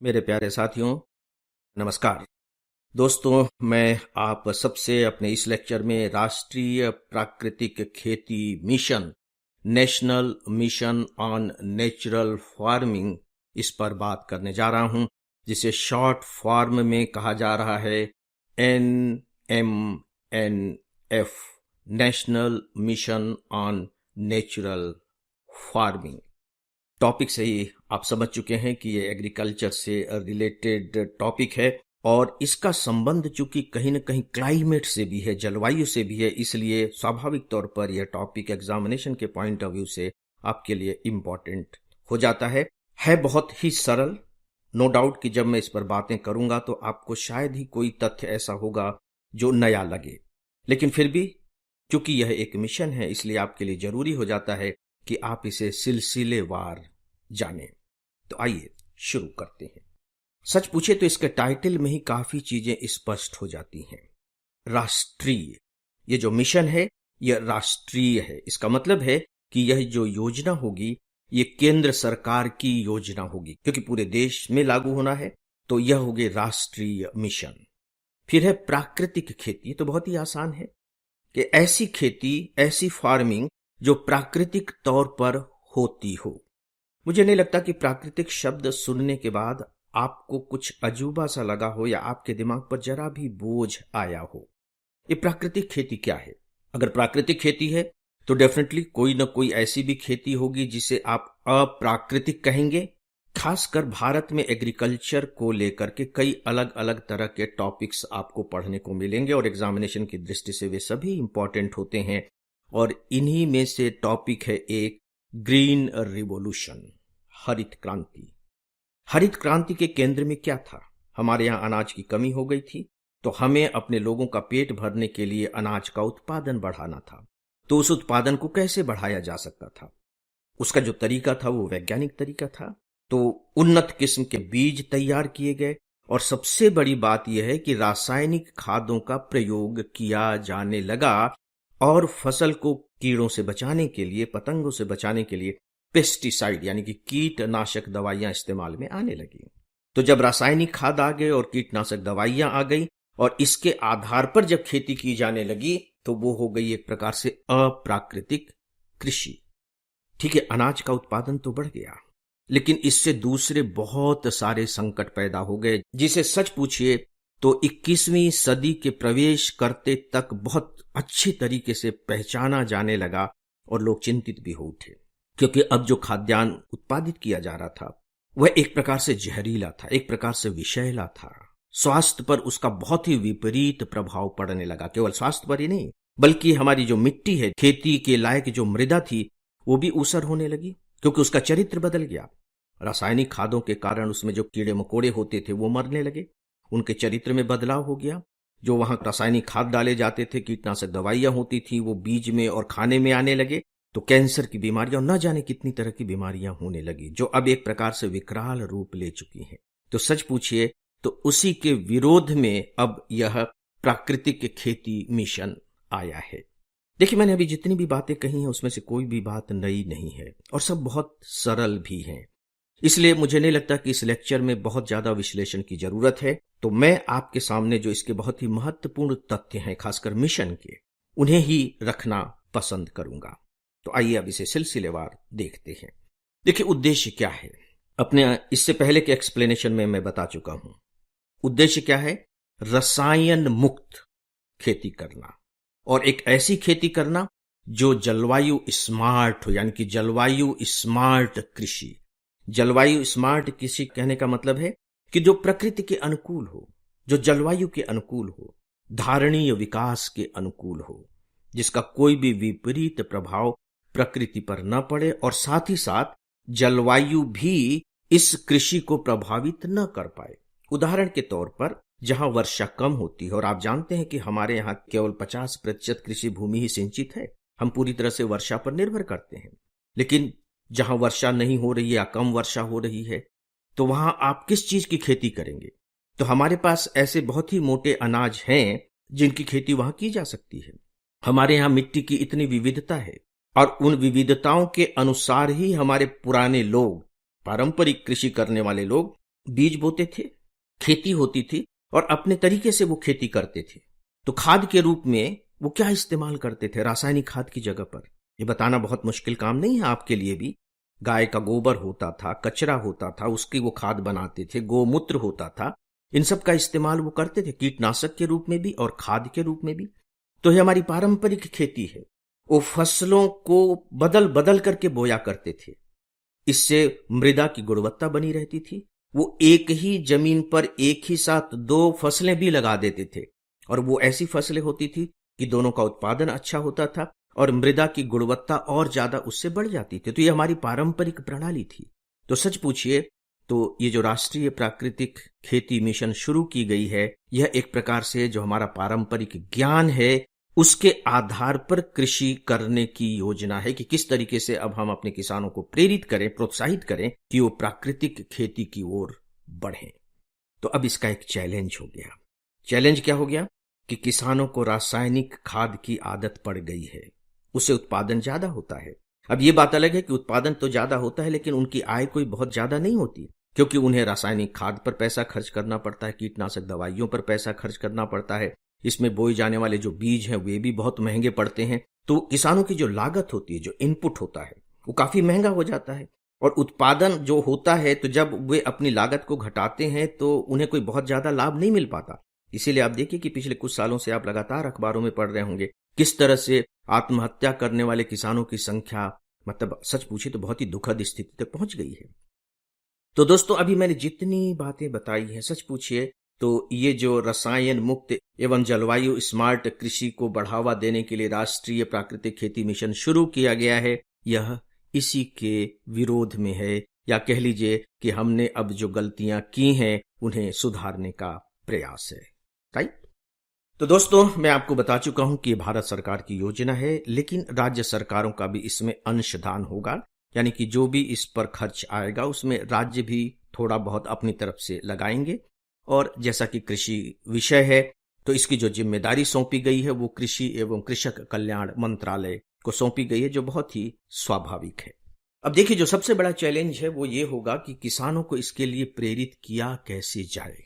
मेरे प्यारे साथियों, नमस्कार। दोस्तों, मैं आप सबसे अपने इस लेक्चर में राष्ट्रीय प्राकृतिक खेती mission, national mission on natural farming, इस पर बात करने जा रहा हूं, जिसे शॉर्ट फॉर्म में कहा जा रहा है NMNF, national mission on natural farming. Topic से ही आप समझ चुके हैं कि ये एग्रीकल्चर से रिलेटेड टॉपिक है और इसका संबंध चूंकि कहीं न कहीं क्लाइमेट से भी है, जलवायु से भी है, इसलिए स्वाभाविक तौर पर यह टॉपिक एग्जामिनेशन के पॉइंट ऑफ व्यू से आपके लिए इम्पोर्टेंट हो जाता है बहुत ही सरल। नो डाउट कि जब मैं इस पर बातें करूंगा तो आपको शायद ही कोई तथ्य ऐसा होगा जो नया लगे, लेकिन फिर भी चूंकि यह एक मिशन है इसलिए आपके लिए जरूरी हो जाता है कि आप इसे सिलसिलेवार जानें। तो आइए शुरू करते हैं। सच पूछे तो इसके टाइटल में ही काफी चीजें स्पष्ट हो जाती हैं। राष्ट्रीय, ये जो मिशन है यह राष्ट्रीय है। इसका मतलब है कि यह जो योजना होगी ये केंद्र सरकार की योजना होगी, क्योंकि पूरे देश में लागू होना है, तो यह होगी राष्ट्रीय मिशन। फिर है प्राकृतिक खेती। तो बहुत ही आसान है कि ऐसी खेती, ऐसी फार्मिंग जो प्राकृतिक तौर पर होती हो। मुझे नहीं लगता कि प्राकृतिक शब्द सुनने के बाद आपको कुछ अजूबा सा लगा हो या आपके दिमाग पर जरा भी बोझ आया हो। ये प्राकृतिक खेती क्या है? अगर प्राकृतिक खेती है तो डेफिनेटली कोई ना कोई ऐसी भी खेती होगी जिसे आप अप्राकृतिक कहेंगे। खासकर भारत में एग्रीकल्चर को लेकर के कई अलग अलग तरह के टॉपिक्स आपको पढ़ने को मिलेंगे और एग्जामिनेशन की दृष्टि से वे सभी इंपॉर्टेंट होते हैं, और इन्हीं में से टॉपिक है एक ग्रीन रिवॉल्यूशन, हरित क्रांति। हरित क्रांति के केंद्र में क्या था? हमारे यहां अनाज की कमी हो गई थी, तो हमें अपने लोगों का पेट भरने के लिए अनाज का उत्पादन बढ़ाना था। तो उस उत्पादन को कैसे बढ़ाया जा सकता था? उसका जो तरीका था वो वैज्ञानिक तरीका था। तो उन्नत किस्म के बीज तैयार किए गए, और सबसे बड़ी बात यह है कि रासायनिक खादों का प्रयोग किया जाने लगा और फसल को कीड़ों से बचाने के लिए, पतंगों से बचाने के लिए पेस्टिसाइड यानी कि कीटनाशक दवाइयां इस्तेमाल में आने लगी। तो जब रासायनिक खाद आ गए और कीटनाशक दवाइयां आ गई और इसके आधार पर जब खेती की जाने लगी तो वो हो गई एक प्रकार से अप्राकृतिक कृषि। ठीक है, अनाज का उत्पादन तो बढ़ गया, लेकिन इससे दूसरे बहुत सारे संकट पैदा हो गए, जिसे सच पूछिए तो 21वीं सदी के प्रवेश करते तक बहुत अच्छी तरीके से पहचाना जाने लगा और लोग चिंतित भी हो उठे, क्योंकि अब जो खाद्यान्न उत्पादित किया जा रहा था वह एक प्रकार से जहरीला था, एक प्रकार से विषैला था। स्वास्थ्य पर उसका बहुत ही विपरीत प्रभाव पड़ने लगा। केवल स्वास्थ्य पर ही नहीं, बल्कि हमारी जो मिट्टी है, खेती के लायक जो मृदा थी, वो भी ऊसर होने लगी, क्योंकि उसका चरित्र बदल गया। रासायनिक खादों के कारण उसमें जो कीड़े मकोड़े होते थे वो मरने लगे, उनके चरित्र में बदलाव हो गया। जो वहां रासायनिक खाद डाले जाते थे, कीटनाशक दवाइयां होती थी, वो बीज में और खाने में आने लगे, तो कैंसर की बीमारियां न जाने कितनी तरह की बीमारियां होने लगी, जो अब एक प्रकार से विकराल रूप ले चुकी हैं। तो सच पूछिए तो उसी के विरोध में अब यह प्राकृतिक खेती मिशन आया है। देखिए, मैंने अभी जितनी भी बातें कही हैं उसमें से कोई भी बात नई नहीं है और सब बहुत सरल भी हैं, इसलिए मुझे नहीं लगता कि इस लेक्चर में बहुत ज्यादा विश्लेषण की जरूरत है। तो मैं आपके सामने जो इसके बहुत ही महत्वपूर्ण तथ्य हैं, खासकर मिशन के, उन्हें ही रखना पसंद करूंगा। तो आइए अब इसे सिलसिलेवार देखते हैं। देखिए, उद्देश्य क्या है? अपने इससे पहले के एक्सप्लेनेशन में मैं बता चुका हूं। उद्देश्य क्या है? रसायन मुक्त खेती करना, और एक ऐसी खेती करना जो जलवायु स्मार्ट हो, यानी कि जलवायु स्मार्ट कृषि। जलवायु स्मार्ट कृषि कहने का मतलब है कि जो प्रकृति के अनुकूल हो, जो जलवायु के अनुकूल हो, धारणीय विकास के अनुकूल हो, जिसका कोई भी विपरीत प्रभाव प्रकृति पर न पड़े, और साथ ही साथ जलवायु भी इस कृषि को प्रभावित न कर पाए। उदाहरण के तौर पर जहां वर्षा कम होती है, और आप जानते हैं कि हमारे यहां केवल 50% कृषि भूमि ही सिंचित है, हम पूरी तरह से वर्षा पर निर्भर करते हैं। लेकिन जहां वर्षा नहीं हो रही है या कम वर्षा हो रही है, तो वहां आप किस चीज की खेती करेंगे? तो हमारे पास ऐसे बहुत ही मोटे अनाज हैं जिनकी खेती वहां की जा सकती है। हमारे यहां मिट्टी की इतनी विविधता है, और उन विविधताओं के अनुसार ही हमारे पुराने लोग, पारंपरिक कृषि करने वाले लोग, बीज बोते थे, खेती होती थी और अपने तरीके से वो खेती करते थे। तो खाद के रूप में वो क्या इस्तेमाल करते थे रासायनिक खाद की जगह पर? ये बताना बहुत मुश्किल काम नहीं है आपके लिए भी। गाय का गोबर होता था, कचरा होता था, उसकी वो खाद बनाते थे, गोमूत्र होता था, इन सब का इस्तेमाल वो करते थे कीटनाशक के रूप में भी और खाद के रूप में भी। तो ये हमारी पारंपरिक खेती है। वो फसलों को बदल बदल करके बोया करते थे, इससे मृदा की गुणवत्ता बनी रहती थी। वो एक ही जमीन पर एक ही साथ दो फसलें भी लगा देते थे और वो ऐसी फसलें होती थी कि दोनों का उत्पादन अच्छा होता था और मृदा की गुणवत्ता और ज्यादा उससे बढ़ जाती थी। तो ये हमारी पारंपरिक प्रणाली थी। तो सच पूछिए तो ये जो राष्ट्रीय प्राकृतिक खेती मिशन शुरू की गई है, यह एक प्रकार से जो हमारा पारंपरिक ज्ञान है उसके आधार पर कृषि करने की योजना है कि किस तरीके से अब हम अपने किसानों को प्रेरित करें, प्रोत्साहित करें कि वो प्राकृतिक खेती की ओर बढ़ें। तो अब इसका एक चैलेंज हो गया। चैलेंज क्या हो गया कि किसानों को रासायनिक खाद की आदत पड़ गई है, उससे उत्पादन ज्यादा होता है। अब ये बात अलग है कि उत्पादन तो ज्यादा होता है लेकिन उनकी आय कोई बहुत ज्यादा नहीं होती, क्योंकि उन्हें रासायनिक खाद पर पैसा खर्च करना पड़ता है, कीटनाशक दवाइयों पर पैसा खर्च करना पड़ता है, इसमें बोए जाने वाले जो बीज हैं वे भी बहुत महंगे पड़ते हैं। तो किसानों की जो लागत होती है, जो इनपुट होता है, वो काफी महंगा हो जाता है। और उत्पादन जो होता है, तो जब वे अपनी लागत को घटाते हैं तो उन्हें कोई बहुत ज्यादा लाभ नहीं मिल पाता। इसीलिए आप देखिए कि पिछले कुछ सालों से आप लगातार अखबारों में पढ़ रहे होंगे किस तरह से आत्महत्या करने वाले किसानों की संख्या, मतलब सच पूछे तो बहुत ही दुखद स्थिति तक पहुंच गई है। तो दोस्तों, अभी मैंने जितनी बातें बताई हैं, सच पूछिए तो ये जो रसायन मुक्त एवं जलवायु स्मार्ट कृषि को बढ़ावा देने के लिए राष्ट्रीय प्राकृतिक खेती मिशन शुरू किया गया है, यह इसी के विरोध में है, या कह लीजिए कि हमने अब जो गलतियां की हैं उन्हें सुधारने का प्रयास है। राइट? तो दोस्तों, मैं आपको बता चुका हूं कि भारत सरकार की योजना है, लेकिन राज्य सरकारों का भी इसमें अंशदान होगा, यानी कि जो भी इस पर खर्च आएगा उसमें राज्य भी थोड़ा बहुत अपनी तरफ से लगाएंगे। और जैसा कि कृषि विषय है तो इसकी जो जिम्मेदारी सौंपी गई है वो कृषि एवं कृषक कल्याण मंत्रालय को सौंपी गई है, जो बहुत ही स्वाभाविक है। अब देखिए, जो सबसे बड़ा चैलेंज है वो ये होगा कि किसानों को इसके लिए प्रेरित किया कैसे जाए।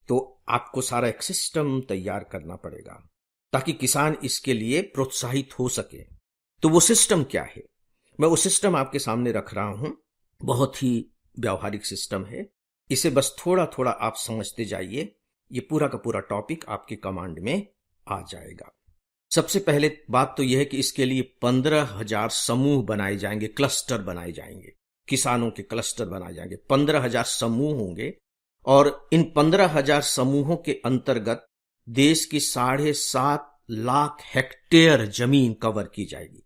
तो आपको सारा एक सिस्टम तैयार करना पड़ेगा ताकि किसान इसके लिए प्रोत्साहित हो सके। तो वो सिस्टम क्या है? मैं वो सिस्टम आपके सामने रख रहा हूं। बहुत ही व्यावहारिक सिस्टम है, इसे बस थोड़ा थोड़ा आप समझते जाइए, ये पूरा का पूरा टॉपिक आपके कमांड में आ जाएगा। सबसे पहले बात तो यह है कि इसके लिए 15,000 समूह बनाए जाएंगे, क्लस्टर बनाए जाएंगे, किसानों के क्लस्टर बनाए जाएंगे। 15,000 समूह होंगे और इन 15,000 समूहों के अंतर्गत देश की 7.5 लाख हेक्टेयर जमीन कवर की जाएगी।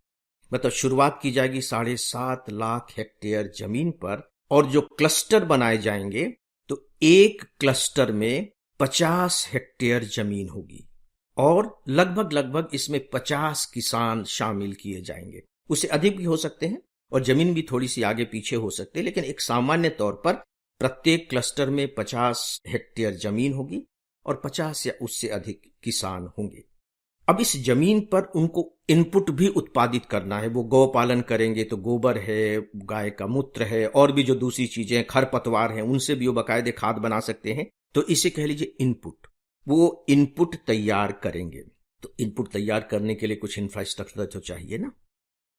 मतलब शुरुआत की जाएगी 7.5 लाख हेक्टेयर जमीन पर, और जो क्लस्टर बनाए जाएंगे तो एक क्लस्टर में 50 हेक्टेयर जमीन होगी और लगभग इसमें 50 किसान शामिल किए जाएंगे। उससे अधिक भी हो सकते हैं और जमीन भी थोड़ी सी आगे पीछे हो सकती है, लेकिन एक सामान्य तौर पर प्रत्येक क्लस्टर में 50 हेक्टेयर जमीन होगी और 50 या उससे अधिक किसान होंगे। अब इस जमीन पर उनको इनपुट भी उत्पादित करना है। वो गौ पालन करेंगे तो गोबर है, गाय का मूत्र है, और भी जो दूसरी चीजें खरपतवार हैं उनसे भी वो बाकायदे खाद बना सकते हैं। तो इसे कह लीजिए इनपुट। वो इनपुट तैयार करेंगे। तो इनपुट तैयार करने के लिए कुछ इंफ्रास्ट्रक्चर तो चाहिए ना।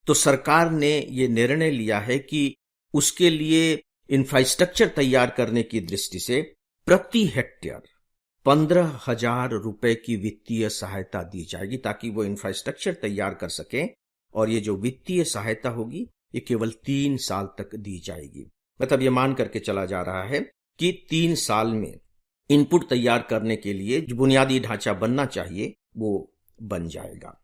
तो सरकार ने ये निर्णय लिया है कि उसके लिए इंफ्रास्ट्रक्चर तैयार करने की दृष्टि से प्रति हेक्टेयर 15,000 रुपए की वित्तीय सहायता दी जाएगी ताकि वो इंफ्रास्ट्रक्चर तैयार कर सकें। और ये जो वित्तीय सहायता होगी ये केवल 3 साल तक दी जाएगी। मतलब ये मान करके चला जा रहा है कि 3 साल में इनपुट तैयार करने के लिए जो बुनियादी ढांचा बनना चाहिए वो बन जाएगा।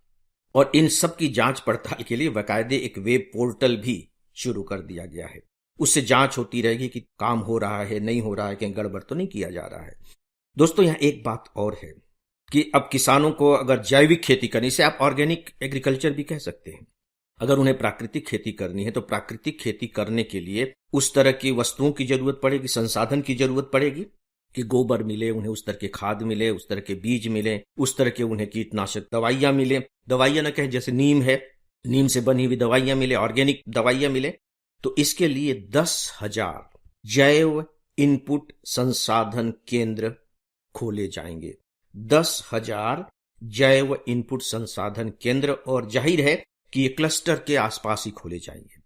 और इन सब की जांच पड़ताल के लिए बाकायदे एक वेब पोर्टल भी शुरू कर दिया गया है। उससे जांच होती रहेगी कि काम हो रहा है, नहीं हो रहा है, कहीं गड़बड़ तो नहीं किया जा रहा है। दोस्तों, यहां एक बात और है कि अब किसानों को अगर जैविक खेती करनी, इसे आप ऑर्गेनिक एग्रीकल्चर भी कह सकते हैं, अगर उन्हें प्राकृतिक खेती करनी है तो प्राकृतिक खेती करने के लिए उस तरह की वस्तुओं की जरूरत पड़ेगी, संसाधन की जरूरत पड़ेगी कि गोबर मिले उन्हें, उस तरह के खाद मिले, उस तरह के बीज मिले, उस तरह के उन्हें कीटनाशक दवाइयां मिले। दवाइयां न कहें, जैसे नीम है, नीम से बनी हुई दवाइयां मिले, ऑर्गेनिक दवाइयां मिले। तो इसके लिए 10,000 जैव इनपुट संसाधन केंद्र खोले जाएंगे। 10,000 जैव इनपुट संसाधन केंद्र, और जाहिर है कि ये क्लस्टर के आसपास ही खोले जाएंगे।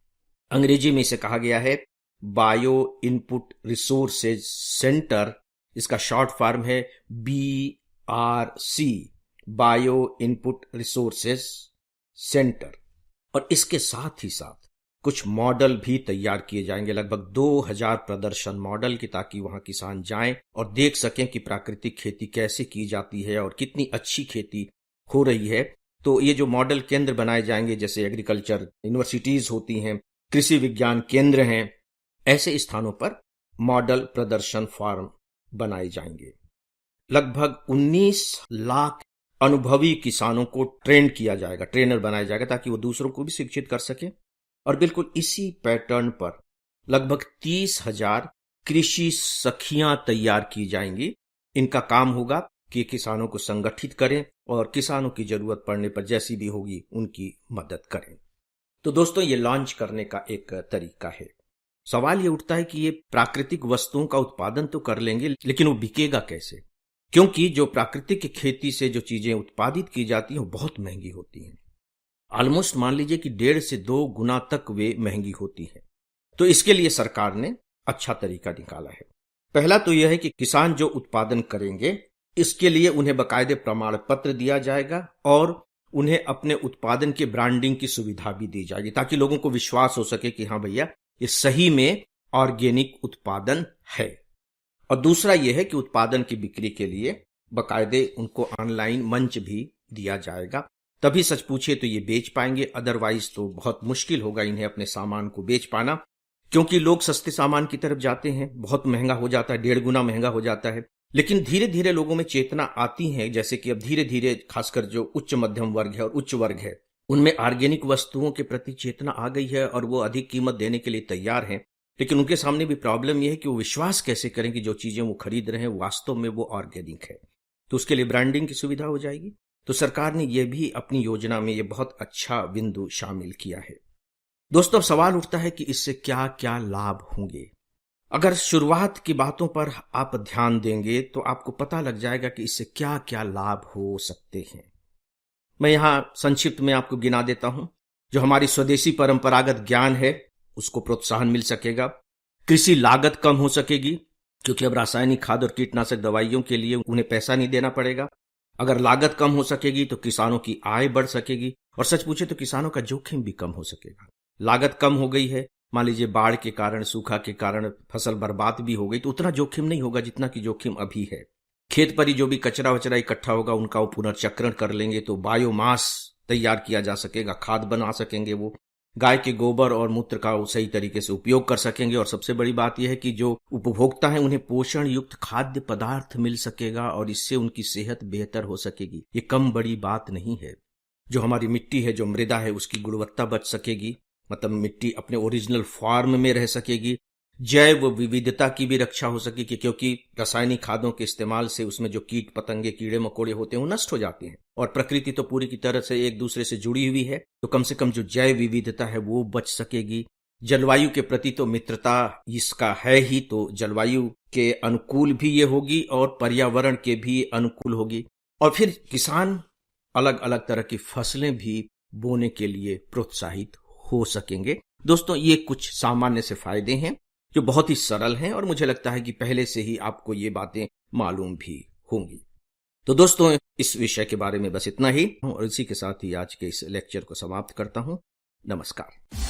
अंग्रेजी में इसे कहा गया है बायो इनपुट रिसोर्सेज सेंटर। इसका शॉर्ट फॉर्म है BRC, bio input resources centre. और इसके साथ ही साथ कुछ मॉडल भी तैयार किए जाएंगे, लगभग 2000 प्रदर्शन मॉडल की, ताकि वहां किसान जाएं और देख सकें कि प्राकृतिक खेती कैसे की जाती है और कितनी अच्छी खेती हो रही है। तो ये जो मॉडल केंद्र बनाए जाएंगे, जैसे एग्रीकल्चर यूनिवर्सिटीज होती हैं, कृषि विज्ञान केंद्र हैं, ऐसे स्थानों पर मॉडल प्रदर्शन फार्म बनाए जाएंगे। लगभग 19 लाख अनुभवी किसानों को ट्रेन किया जाएगा, ट्रेनर बनाया जाएगा, ताकि वो दूसरों को भी शिक्षित कर सके। और बिल्कुल इसी पैटर्न पर लगभग 30,000 कृषि सखियां तैयार की जाएंगी। इनका काम होगा कि किसानों को संगठित करें और किसानों की जरूरत पड़ने पर जैसी भी होगी उनकी मदद करें। तो दोस्तों, ये लॉन्च करने का एक तरीका है। सवाल ये उठता है कि ये प्राकृतिक वस्तुओं का उत्पादन तो कर लेंगे, लेकिन वो बिकेगा कैसे? क्योंकि जो प्राकृतिक खेती से जो चीजें उत्पादित की जाती हैं वो बहुत महंगी होती हैं। ऑलमोस्ट मान लीजिए कि 1.5 से 2 गुना तक वे महंगी होती है। तो इसके लिए सरकार ने अच्छा तरीका निकाला है। पहला तो यह है कि किसान जो उत्पादन करेंगे इसके लिए उन्हें बाकायदे प्रमाण पत्र दिया जाएगा और उन्हें अपने उत्पादन के ब्रांडिंग की सुविधा भी दी जाएगी, ताकि लोगों को विश्वास हो सके कि हाँ भैया, ये सही में ऑर्गेनिक उत्पादन है। और दूसरा यह है कि उत्पादन की बिक्री के लिए बाकायदे उनको ऑनलाइन मंच भी दिया जाएगा, तभी सच पूछे तो ये बेच पाएंगे, अदरवाइज तो बहुत मुश्किल होगा इन्हें अपने सामान को बेच पाना। क्योंकि लोग सस्ते सामान की तरफ जाते हैं, बहुत महंगा हो जाता है, 1.5 गुना महंगा हो जाता है। लेकिन धीरे धीरे लोगों में चेतना आती है, जैसे कि अब धीरे धीरे खासकर जो उच्च मध्यम वर्ग है और उच्च वर्ग है, उनमें ऑर्गेनिक वस्तुओं के प्रति चेतना आ गई है और वो अधिक कीमत देने के लिए तैयार हैं। लेकिन उनके सामने भी प्रॉब्लम यह है कि वो विश्वास कैसे करें कि जो चीजें वो खरीद रहे हैं वास्तव में वो ऑर्गेनिक है। तो उसके लिए ब्रांडिंग की सुविधा हो जाएगी। तो सरकार ने यह भी अपनी योजना में ये बहुत अच्छा बिंदु शामिल किया है। दोस्तों, अब सवाल उठता है कि इससे क्या क्या लाभ होंगे। अगर शुरुआत की बातों पर आप ध्यान देंगे तो आपको पता लग जाएगा कि इससे क्या क्या लाभ हो सकते हैं। मैं यहां संक्षिप्त में आपको गिना देता हूं। जो हमारी स्वदेशी परंपरागत ज्ञान है उसको प्रोत्साहन मिल सकेगा। कृषि लागत कम हो सकेगी, क्योंकि अब रासायनिक खाद और कीटनाशक दवाइयों के लिए उन्हें पैसा नहीं देना पड़ेगा। अगर लागत कम हो सकेगी तो किसानों की आय बढ़ सकेगी, और सच पूछे तो किसानों का जोखिम भी कम हो सकेगा। लागत कम हो गई है, मान लीजिए बाढ़ के कारण, सूखा के कारण फसल बर्बाद भी हो गई, तो उतना जोखिम नहीं होगा जितना कि जोखिम अभी है। खेत पर ही जो भी कचरा वचरा इकट्ठा होगा उनका वो पुनर्चक्रण कर लेंगे तो बायोमास तैयार किया जा सकेगा, खाद बना सकेंगे। वो गाय के गोबर और मूत्र का सही तरीके से उपयोग कर सकेंगे। और सबसे बड़ी बात यह है कि जो उपभोक्ता है उन्हें पोषण युक्त खाद्य पदार्थ मिल सकेगा और इससे उनकी सेहत बेहतर हो सकेगी। ये कम बड़ी बात नहीं है। जो हमारी मिट्टी है, जो मृदा है, उसकी गुणवत्ता बच सकेगी, मतलब मिट्टी अपने ओरिजिनल फॉर्म में रह सकेगी। जैव विविधता की भी रक्षा हो सकेगी, क्योंकि रासायनिक खादों के इस्तेमाल से उसमें जो कीट पतंगे, कीड़े मकोड़े होते हैं वो नष्ट हो जाते हैं, और प्रकृति तो पूरी की तरह से एक दूसरे से जुड़ी हुई है। तो कम से कम जो जैव विविधता है वो बच सकेगी। जलवायु के प्रति तो मित्रता इसका है ही, तो जलवायु के अनुकूल भी ये होगी और पर्यावरण के भी अनुकूल होगी। और फिर किसान अलग अलग तरह की फसलें भी बोने के लिए प्रोत्साहित हो सकेंगे। दोस्तों, ये कुछ सामान्य से फायदे हैं जो बहुत ही सरल हैं, और मुझे लगता है कि पहले से ही आपको ये बातें मालूम भी होंगी। तो दोस्तों, इस विषय के बारे में बस इतना ही, और इसी के साथ ही आज के इस लेक्चर को समाप्त करता हूं। नमस्कार।